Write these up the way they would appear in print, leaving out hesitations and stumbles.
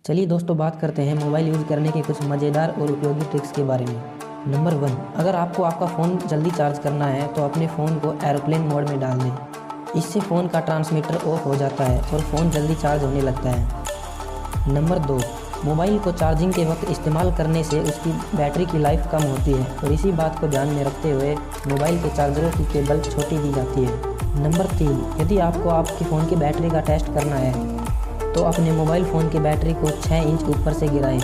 चलिए दोस्तों, बात करते हैं मोबाइल यूज़ करने के कुछ मज़ेदार और उपयोगी ट्रिक्स के बारे में। नंबर 1, अगर आपको आपका फ़ोन जल्दी चार्ज करना है तो अपने फ़ोन को एरोप्लेन मोड में डाल दें। इससे फ़ोन का ट्रांसमीटर ऑफ हो जाता है और फ़ोन जल्दी चार्ज होने लगता है। नंबर 2, मोबाइल को चार्जिंग के वक्त इस्तेमाल करने से उसकी बैटरी की लाइफ कम होती है और इसी बात को ध्यान में रखते हुए मोबाइल के चार्जरों की केबल छोटी दी जाती है। नंबर 3, यदि आपको आपके फ़ोन की बैटरी का टेस्ट करना है तो अपने मोबाइल फ़ोन की बैटरी को 6 इंच ऊपर से गिराएं।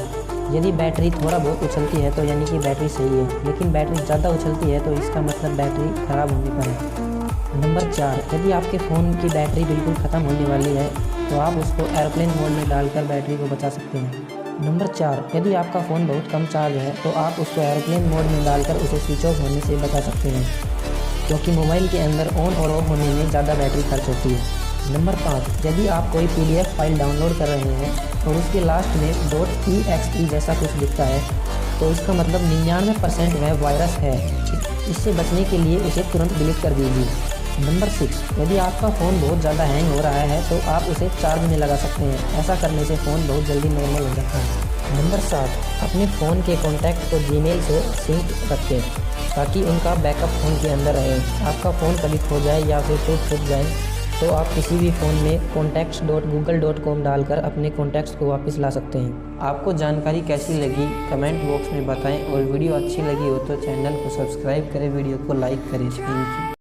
यदि बैटरी थोड़ा बहुत उछलती है तो यानी कि बैटरी सही है, लेकिन बैटरी ज़्यादा उछलती है तो इसका मतलब बैटरी ख़राब होने पर है। नंबर 4, यदि आपके फ़ोन की बैटरी बिल्कुल ख़त्म होने वाली है तो आप उसको एरोप्लेन मोड में डालकर बैटरी को बचा सकते हैं। नंबर 4, यदि आपका फ़ोन बहुत कम चार्ज है तो आप उसको एरोप्लेन मोड में डालकर उसे स्विच ऑफ होने से बचा सकते हैं, क्योंकि मोबाइल के अंदर ऑन और ऑफ होने में ज़्यादा बैटरी खर्च होती है। नंबर 5, यदि आप कोई PDF फाइल डाउनलोड कर रहे हैं और उसके लास्ट में .exe जैसा कुछ दिखता है तो इसका मतलब 99% वह वायरस है। इससे बचने के लिए उसे तुरंत डिलीट कर दीजिए। नंबर 6, यदि आपका फ़ोन बहुत ज़्यादा हैंग हो रहा है तो आप उसे चार्ज में लगा सकते हैं। ऐसा करने से फ़ोन बहुत जल्दी नॉर्मल हो जाता है। नंबर 7, अपने फ़ोन के कॉन्टैक्ट को जीमेल से सिंक रखें ताकि उनका बैकअप फ़ोन के अंदर रहे। आपका फ़ोन कभी खो जाए या फिर टूट जाए तो आप किसी भी फ़ोन में contacts.google.com डालकर अपने कॉन्टैक्ट्स को वापस ला सकते हैं। आपको जानकारी कैसी लगी कमेंट बॉक्स में बताएं और वीडियो अच्छी लगी हो तो चैनल को सब्सक्राइब करें, वीडियो को लाइक करें। Thank you.